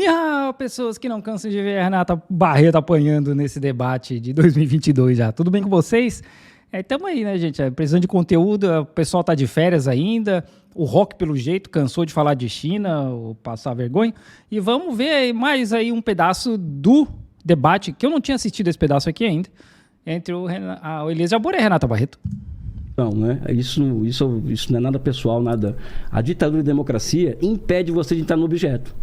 Miau, pessoas que não cansam de ver a Renata Barreto apanhando nesse debate de 2022 já. Tudo bem com vocês? Tamo aí, né, gente? Precisando de conteúdo, o pessoal tá de férias ainda, o Rock, pelo jeito, cansou de falar de China, ou passar vergonha. E vamos ver mais aí um pedaço do debate, que eu não tinha assistido esse pedaço aqui ainda, entre o Elias Jabbour e a Renata Barreto. Não, né? Isso não é nada pessoal, nada. A ditadura e a democracia impede você de entrar no objeto.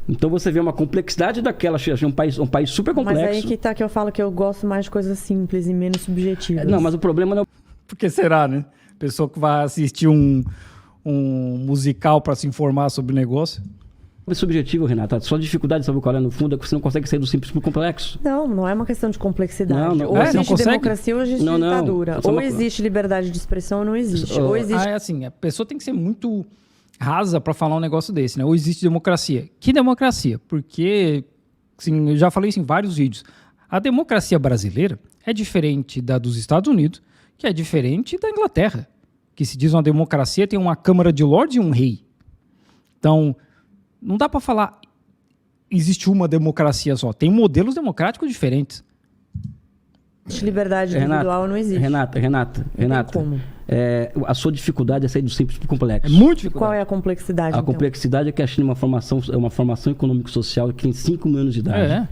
Então você vê uma complexidade daquela, um país super complexo. Mas aí que tá que eu falo que eu gosto mais de coisas simples e menos subjetivas. Não, mas o problema não é... Por que será, né? Pessoa que vai assistir um musical para se informar sobre o negócio. É subjetivo, Renata. Só dificuldade, sabe qual é no fundo? É que você não consegue sair do simples para o complexo. Não é uma questão de complexidade. Não, ou existe democracia ou existe ditadura. Ou existe liberdade de expressão ou não existe. Ou existe... assim, a pessoa tem que ser muito rasa para falar um negócio desse, né? Ou existe democracia. Que democracia? Porque, assim, eu já falei isso em vários vídeos. A democracia brasileira é diferente da dos Estados Unidos, que é diferente da Inglaterra, que se diz uma democracia, tem uma Câmara de Lordes e um rei. Então, não dá para falar existe uma democracia só. Tem modelos democráticos diferentes. Liberdade individual não existe. Renata. Como? A sua dificuldade é sair do simples para o complexo. É muito difícil. Qual é a complexidade, A complexidade é que a China é uma formação econômico-social que tem 5 mil anos de idade.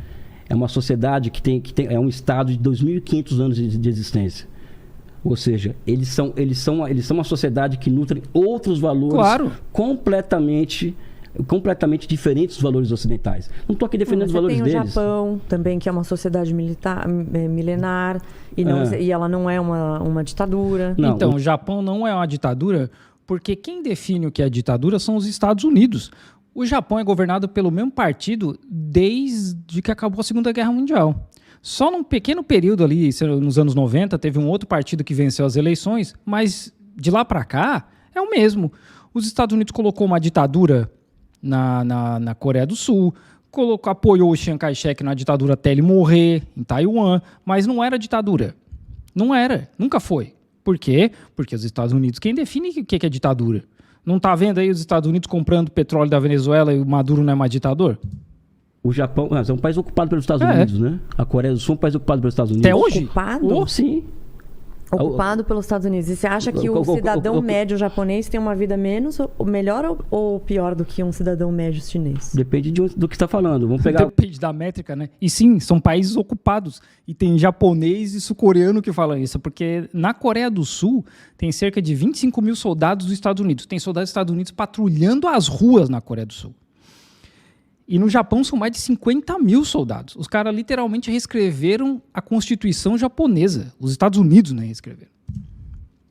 É uma sociedade que tem é um estado de 2.500 anos de existência. Ou seja, eles são uma sociedade que nutre outros valores completamente diferentes dos valores ocidentais. Não estou aqui defendendo os valores deles. Tem o Japão também, que é uma sociedade milenar, e ela não é uma ditadura. Não, então, o Japão não é uma ditadura, porque quem define o que é ditadura são os Estados Unidos. O Japão é governado pelo mesmo partido desde que acabou a Segunda Guerra Mundial. Só num pequeno período ali, nos anos 90, teve um outro partido que venceu as eleições, mas de lá para cá é o mesmo. Os Estados Unidos colocou uma ditadura na Coreia do Sul, apoiou o Chiang Kai-shek na ditadura até ele morrer, em Taiwan, mas não era ditadura. Não era, nunca foi. Por quê? Porque os Estados Unidos, quem define o que é ditadura? Não está vendo aí os Estados Unidos comprando petróleo da Venezuela e o Maduro não é mais ditador? O Japão é um país ocupado pelos Estados Unidos, né? A Coreia do Sul é um país ocupado pelos Estados Unidos. Até hoje? Ocupado? Sim. Ocupado pelos Estados Unidos. E você acha que o cidadão médio japonês tem uma vida melhor ou pior do que um cidadão médio chinês? Depende do que você está falando. Vamos pegar... Depende da métrica, né? E sim, são países ocupados. E tem japonês e sul-coreano que falam isso. Porque na Coreia do Sul tem cerca de 25 mil soldados dos Estados Unidos. Tem soldados dos Estados Unidos patrulhando as ruas na Coreia do Sul. E no Japão são mais de 50 mil soldados. Os caras literalmente reescreveram a Constituição japonesa. Os Estados Unidos, né, reescreveram.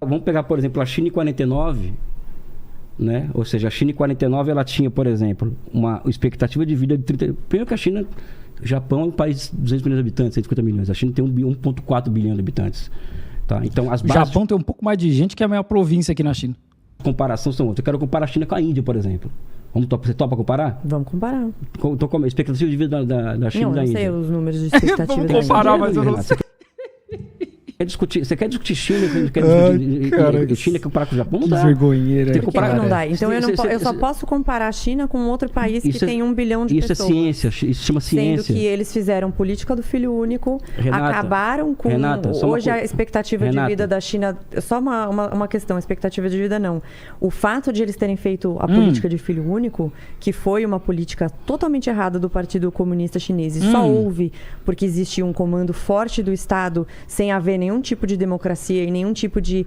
Vamos pegar, por exemplo, a China em 49, né? Ou seja, a China em 49 ela tinha, por exemplo, uma expectativa de vida de 30... Primeiro que o Japão é um país de 200 milhões de habitantes, 150 milhões. A China tem 1,4 bilhão de habitantes. Tá? Então, as bases... O Japão tem um pouco mais de gente que a maior província aqui na China. Comparação são outras. Eu quero comparar a China com a Índia, por exemplo. Você topa comparar? Vamos comparar. Então, como a expectativa de vida da China e da Índia? Não sei os números de expectativa da Índia. Vamos comparar, mas eu não sei. Você quer discutir China? China quer comparar com o Japão? Não dá. Vergonheira. Por que não dá? Então eu só posso comparar a China com outro país que tem 1 bilhão de pessoas. Isso é ciência, isso chama ciência. Sendo que eles fizeram política do filho único, acabaram com... hoje a expectativa de vida da China... Só uma questão, expectativa de vida não. O fato de eles terem feito a política de filho único, que foi uma política totalmente errada do Partido Comunista Chinês, e só houve porque existia um comando forte do Estado, sem haver nenhum tipo de democracia e nenhum tipo de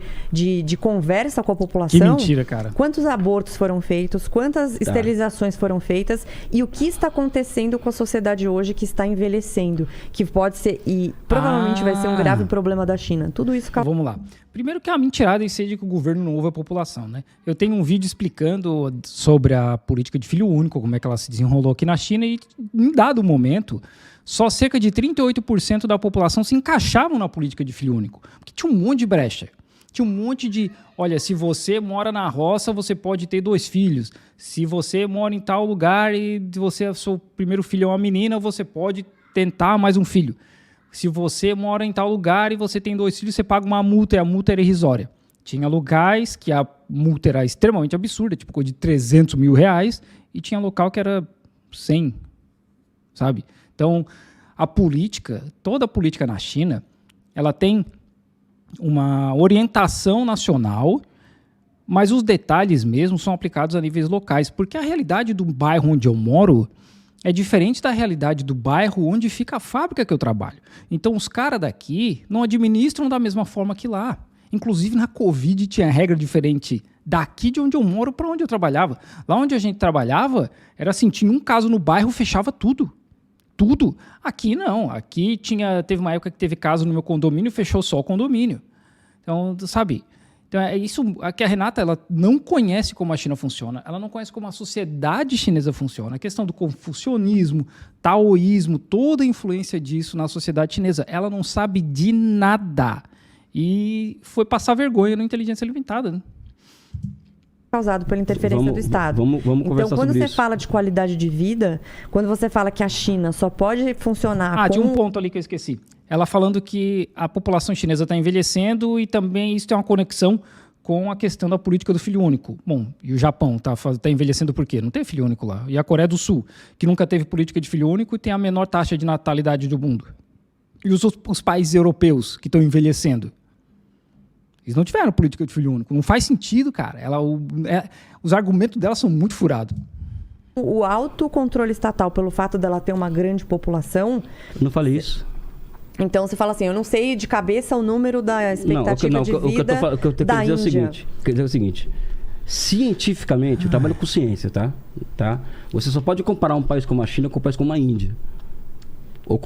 conversa com a população. Que mentira, cara. Quantos abortos foram feitos, quantas esterilizações foram feitas e o que está acontecendo com a sociedade hoje que está envelhecendo, que pode ser e provavelmente vai ser um grave problema da China. Tudo isso... Vamos lá. Primeiro que é uma mentirada e seja que o governo não ouve a população, né? Eu tenho um vídeo explicando sobre a política de filho único, como é que ela se desenrolou aqui na China e, em dado momento, só cerca de 38% da população se encaixavam na política de filho único. Porque tinha um monte de brecha. Tinha um monte de... Olha, se você mora na roça, você pode ter 2 filhos. Se você mora em tal lugar e seu primeiro filho é uma menina, você pode tentar mais um filho. Se você mora em tal lugar e você tem 2 filhos, você paga uma multa e a multa era irrisória. Tinha locais que a multa era extremamente absurda, tipo coisa de 300 mil reais, e tinha local que era 100, sabe? Então, toda a política na China, ela tem uma orientação nacional, mas os detalhes mesmo são aplicados a níveis locais, porque a realidade do bairro onde eu moro é diferente da realidade do bairro onde fica a fábrica que eu trabalho. Então, os caras daqui não administram da mesma forma que lá. Inclusive, na Covid tinha regra diferente daqui de onde eu moro para onde eu trabalhava. Lá onde a gente trabalhava, era assim, tinha um caso no bairro, fechava tudo. Tudo. Aqui não. Aqui teve uma época que teve caso no meu condomínio, fechou só o condomínio. Então, sabe... Então, é isso que a Renata ela não conhece como a China funciona, ela não conhece como a sociedade chinesa funciona. A questão do confucionismo, taoísmo, toda a influência disso na sociedade chinesa, ela não sabe de nada. E foi passar vergonha na inteligência limitada, né? Causado pela interferência do Estado. Vamos então, quando você isso. fala de qualidade de vida, quando você fala que a China só pode funcionar tinha um ponto ali que eu esqueci. Ela falando que a população chinesa está envelhecendo e também isso tem uma conexão com a questão da política do filho único. Bom, e o Japão está envelhecendo por quê? Não tem filho único lá. E a Coreia do Sul, que nunca teve política de filho único e tem a menor taxa de natalidade do mundo. E os países europeus que estão envelhecendo. Eles não tiveram política de filho único. Não faz sentido, cara. Os argumentos dela são muito furados. O autocontrole estatal, pelo fato dela ter uma grande população... Não falei isso. Então, você fala assim, eu não sei de cabeça o número da expectativa de vida o que eu tenho da que dizer Índia. É o seguinte, cientificamente, eu trabalho com ciência, tá? Você só pode comparar um país como a China com um país como a Índia. Ou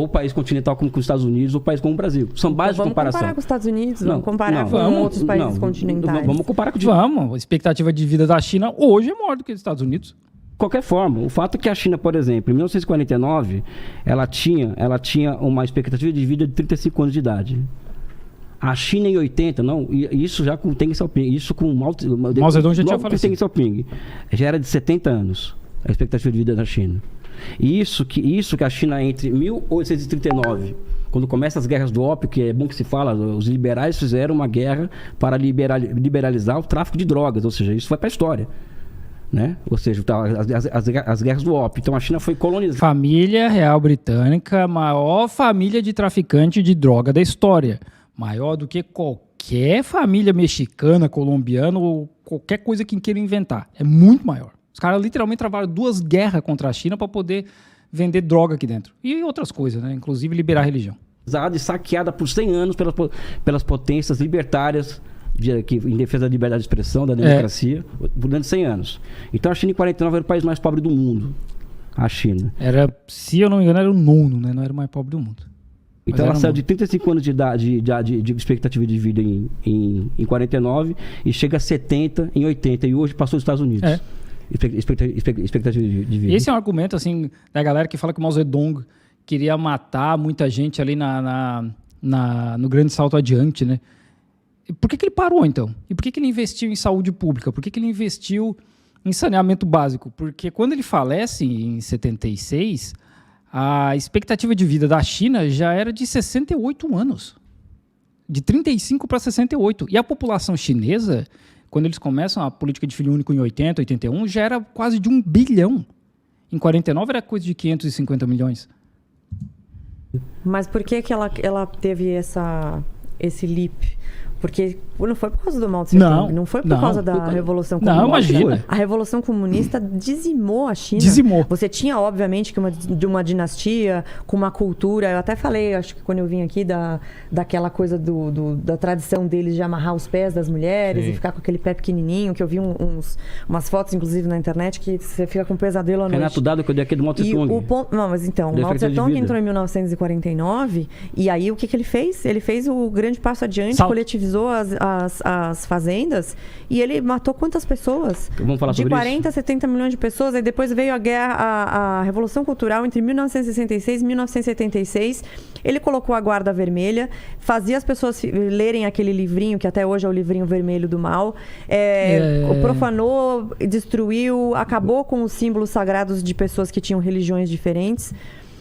o país continental como os Estados Unidos, ou o país como o Brasil. São bases de comparação. Vamos comparar com os Estados Unidos, vamos comparar com outros países continentais. Vamos comparar com... Vamos, a expectativa de vida da China hoje é maior do que os Estados Unidos. De qualquer forma, o fato é que a China, por exemplo, em 1949, ela tinha uma expectativa de vida de 35 anos de idade. A China em 80, não, isso já com Deng Xiaoping, isso com Mao Zedong já tinha falecido. Deng Xiaoping, já era de 70 anos a expectativa de vida da China. E isso que a China entre 1839, quando começam as guerras do ópio, que é bom que se fala, os liberais fizeram uma guerra para liberalizar o tráfico de drogas, ou seja, isso vai para a história. Né? Ou seja, as guerras do ópio. Então a China foi colonizada. Família Real Britânica, maior família de traficante de droga da história. Maior do que qualquer família mexicana, colombiana ou qualquer coisa que queira inventar. É muito maior. Os caras literalmente travaram 2 guerras contra a China para poder vender droga aqui dentro. E outras coisas, né? Inclusive liberar a religião. E saqueada por 100 anos pelas potências libertárias em defesa da liberdade de expressão, da democracia, durante 100 anos. Então a China em 49 era o país mais pobre do mundo. A China. Se eu não me engano, era o 9º, né? Não era o mais pobre do mundo. Então ela saiu de 35 anos de idade de expectativa de vida em 49 e chega a 70 em 80 e hoje passou os Estados Unidos. Expectativa de vida. Esse é um argumento assim da galera que fala que o Mao Zedong queria matar muita gente ali no Grande Salto Adiante, né? Por que ele parou, então? E por que ele investiu em saúde pública? Por que ele investiu em saneamento básico? Porque quando ele falece em 76, a expectativa de vida da China já era de 68 anos. De 35 para 68. E a população chinesa, quando eles começam a política de filho único em 80, 81, já era quase de 1 bilhão. Em 49 era coisa de 550 milhões. Mas por que ela teve esse leap? Porque não foi por causa do Mao Tse-tung, não foi por causa da Revolução Comunista. Não, imagina. A Revolução Comunista dizimou a China. Dizimou. Você tinha, obviamente, que de uma dinastia, com uma cultura. Eu até falei, acho que quando eu vim aqui, daquela coisa da tradição deles de amarrar os pés das mulheres. Sim. E ficar com aquele pé pequenininho, que eu vi umas fotos, inclusive, na internet, que você fica com pesadelo à noite. Renato Dado, que eu dei aqui do Mao Tse-tung. Não, mas então, o Mao Tse-tung entrou em 1949, e aí o que ele fez? Ele fez o grande passo adiante, coletivizou as fazendas e ele matou quantas pessoas? Vamos falar sobre 40 a 70 milhões de pessoas. Aí depois veio a Revolução Cultural entre 1966 e 1976. Ele colocou a Guarda Vermelha, fazia as pessoas lerem aquele livrinho, que até hoje é o livrinho vermelho do Mao. Profanou, destruiu, acabou com os símbolos sagrados de pessoas que tinham religiões diferentes.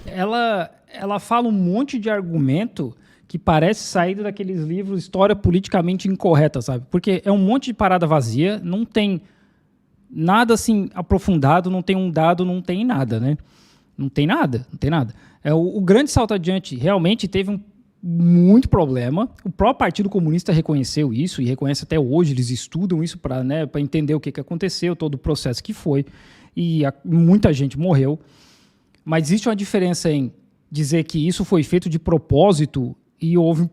Ela fala um monte de argumento que parece saída daqueles livros História Politicamente Incorreta, sabe? Porque é um monte de parada vazia, não tem nada assim aprofundado, não tem um dado, não tem nada, né? Não tem nada. O grande salto adiante realmente teve muito problema. O próprio Partido Comunista reconheceu isso e reconhece até hoje. Eles estudam isso para entender o que aconteceu, todo o processo que foi. E muita gente morreu. Mas existe uma diferença em dizer que isso foi feito de propósito e houve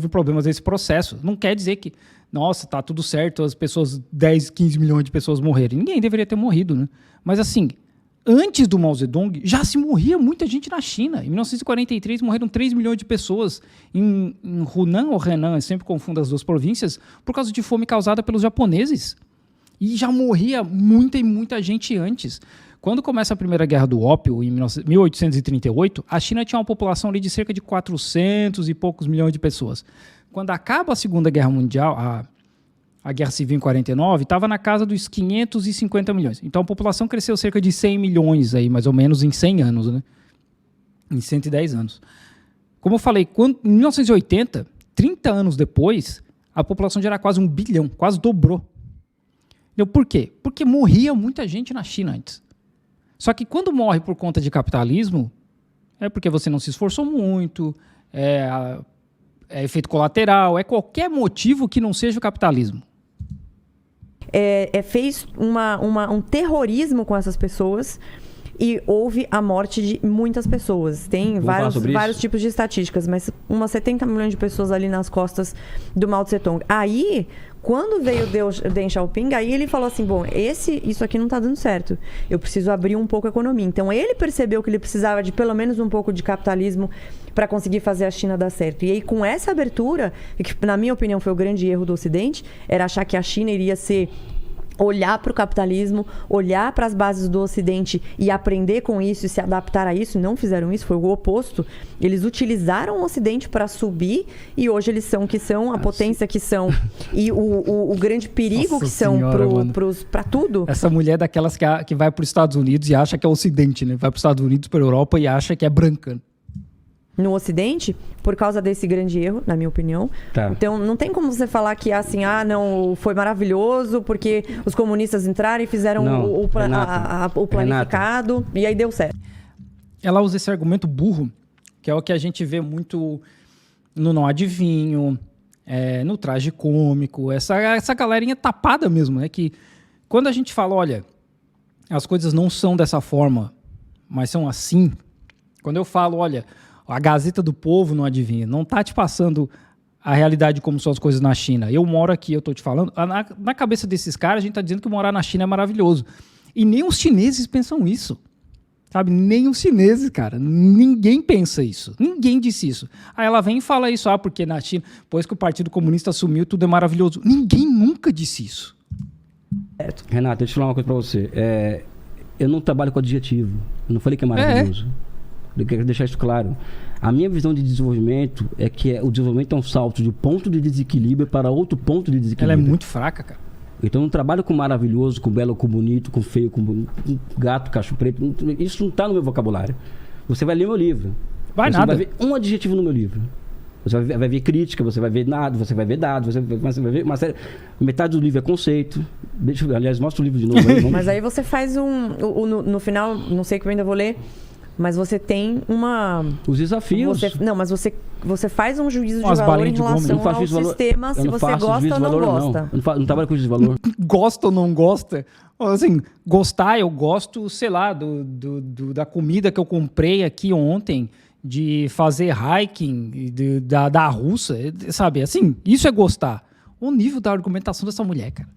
problemas nesse processo. Não quer dizer que, nossa, tá tudo certo, as pessoas, 10, 15 milhões de pessoas morreram. Ninguém deveria ter morrido, né? Mas assim, antes do Mao Zedong, já se morria muita gente na China. Em 1943, morreram 3 milhões de pessoas em Hunan ou Henan, eu sempre confundo as duas províncias, por causa de fome causada pelos japoneses. E já morria muita gente antes. Quando começa a Primeira Guerra do Ópio, em 1838, a China tinha uma população ali de cerca de 400 e poucos milhões de pessoas. Quando acaba a Segunda Guerra Mundial, a Guerra Civil em 49, estava na casa dos 550 milhões. Então a população cresceu cerca de 100 milhões, aí, mais ou menos, em 100 anos, né? Em 110 anos. Como eu falei, em 1980, 30 anos depois, a população já era quase 1 bilhão, quase dobrou. Por quê? Porque morria muita gente na China antes. Só que quando morre por conta de capitalismo, é porque você não se esforçou muito, é efeito colateral, é qualquer motivo que não seja o capitalismo. Fez um terrorismo com essas pessoas e houve a morte de muitas pessoas. Tem vários tipos de estatísticas, mas umas 70 milhões de pessoas ali nas costas do Mao Tse-tung. Aí, quando veio o Deng Xiaoping, aí ele falou assim, bom, isso aqui não está dando certo. Eu preciso abrir um pouco a economia. Então, ele percebeu que ele precisava de pelo menos um pouco de capitalismo para conseguir fazer a China dar certo. E aí, com essa abertura, que na minha opinião foi o grande erro do Ocidente, era achar que a China iria olhar para o capitalismo, olhar para as bases do Ocidente e aprender com isso e se adaptar a isso. Não fizeram isso, foi o oposto. Eles utilizaram o Ocidente para subir e hoje eles são o que são, a potência que são e o grande perigo Nossa que são para tudo. Essa mulher daquelas que vai para os Estados Unidos e acha que é o Ocidente, né? Vai para os Estados Unidos, para a Europa e acha que é branca. No Ocidente, por causa desse grande erro, na minha opinião. Tá. Então, não tem como você falar que assim, não, foi maravilhoso porque os comunistas entraram e fizeram o planificado Renata. E aí deu certo. Ela usa esse argumento burro, que é o que a gente vê muito no Não Adivinho, no Traje Cômico, essa galerinha tapada mesmo, né? Que quando a gente fala, olha, as coisas não são dessa forma, mas são assim. Quando eu falo, olha, a Gazeta do Povo Não Adivinha, não está te passando a realidade como são as coisas na China. Eu moro aqui, eu estou te falando, na cabeça desses caras, a gente está dizendo que morar na China é maravilhoso. E nem os chineses pensam isso. Sabe? Nem os chineses, cara. Ninguém pensa isso. Ninguém disse isso. Aí ela vem e fala isso, porque na China, depois que o Partido Comunista assumiu, tudo é maravilhoso. Ninguém nunca disse isso. Renata, deixa eu falar uma coisa para você. Eu não trabalho com adjetivo. Eu não falei que é maravilhoso. Eu quero deixar isso claro. A minha visão de desenvolvimento é que o desenvolvimento é um salto de ponto de desequilíbrio para outro ponto de desequilíbrio. Ela é muito fraca, cara. Então eu não trabalho com maravilhoso, com belo, com bonito, com feio, com gato, cacho preto. Isso não está no meu vocabulário. Você vai ler meu livro. Você vai ver um adjetivo no meu livro. Você vai ver crítica, você vai ver nada, você vai ver dados, você vai ver uma série. Metade do livro é conceito. Aliás, mostra o livro de novo aí. Mas aí você faz no final, não sei que eu ainda vou ler. Mas você tem os desafios. Mas você faz um juízo de valor em relação ao sistema, se você gosta ou não gosta. Não trabalho com juízo de valor. Gosta ou não gosta? Assim, gostar, eu gosto, sei lá, da comida que eu comprei aqui ontem, de fazer hiking da russa, sabe? Assim, isso é gostar. O nível da argumentação dessa mulher, cara.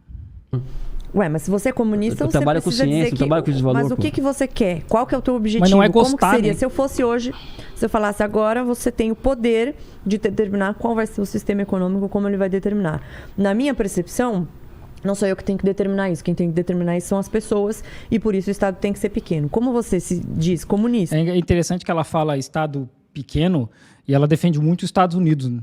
Ué, mas se você é comunista, você precisa com ciência, dizer que... trabalho com valor, mas o que você quer? Qual que é o teu objetivo? Mas não é gostar, como que seria? Né? Se eu fosse hoje, se eu falasse agora, você tem o poder de determinar qual vai ser o sistema econômico, como ele vai determinar. Na minha percepção, não sou eu que tenho que determinar isso. Quem tem que determinar isso são as pessoas e por isso o Estado tem que ser pequeno. Como você se diz comunista? É interessante que ela fala Estado pequeno e ela defende muito os Estados Unidos, né?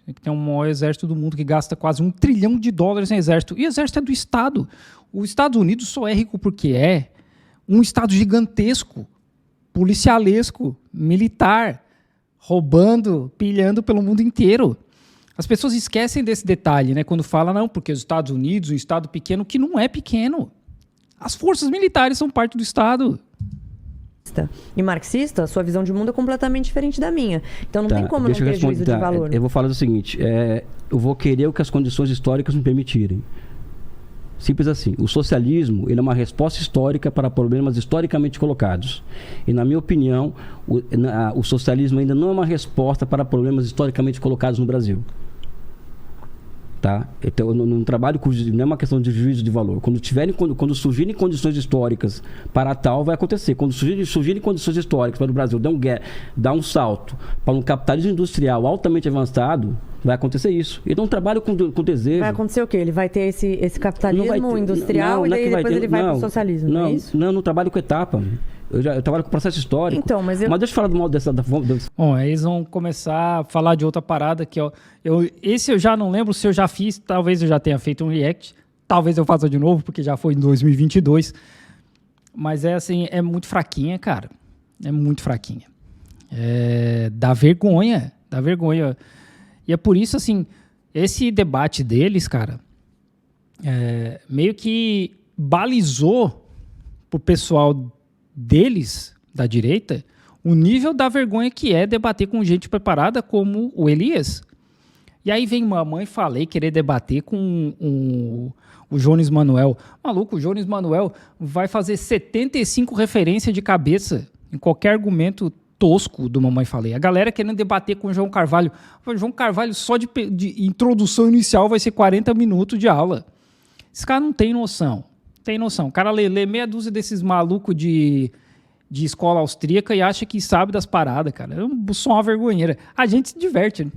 Que tem o maior exército do mundo que gasta quase $1 trilhão em exército. E o exército é do Estado. Os Estados Unidos só é rico porque é um Estado gigantesco, policialesco, militar, roubando, pilhando pelo mundo inteiro. As pessoas esquecem desse detalhe, né? Quando falam, não, porque os Estados Unidos, um Estado pequeno, que não é pequeno. As forças militares são parte do Estado. e marxista, a sua visão de mundo é completamente diferente da minha. Então não tem como não ter juízo de valor. Eu vou falar o seguinte, eu vou querer o que as condições históricas me permitirem. Simples assim. O socialismo, ele é uma resposta histórica para problemas historicamente colocados. E, na minha opinião, o socialismo ainda não é uma resposta para problemas historicamente colocados no Brasil. Tá? Então, eu não trabalho com... Não é uma questão de juízo de valor. Quando surgirem condições históricas para tal, vai acontecer. Quando surgirem condições históricas para o Brasil dar um salto para um capitalismo industrial altamente avançado, vai acontecer isso. Eu não trabalho com desejo. Vai acontecer o quê? Ele vai ter esse capitalismo industrial e daí depois ele vai para o socialismo, não é isso? Não trabalho com etapa. Eu trabalho com processo histórico. Então, mas deixa eu falar do modo dessa... Bom, aí eles vão começar a falar de outra parada que esse eu já não lembro se eu já fiz, talvez eu já tenha feito um react, talvez eu faça de novo, porque já foi em 2022. Mas é muito fraquinha, cara. É muito fraquinha. Dá vergonha. E é por isso, assim, esse debate deles, cara, meio que balizou pro pessoal deles, da direita, o nível da vergonha que é debater com gente preparada como o Elias. E aí vem mamãe falei querer debater com o Jones Manuel. Maluco, o Jones Manuel vai fazer 75 referências de cabeça em qualquer argumento tosco do Mamãe Falei. A galera querendo debater com o João Carvalho. O João Carvalho só de introdução inicial vai ser 40 minutos de aula. Esse cara não tem noção. O cara lê meia dúzia desses malucos de escola austríaca e acha que sabe das paradas, cara. É só uma vergonheira. A gente se diverte, né?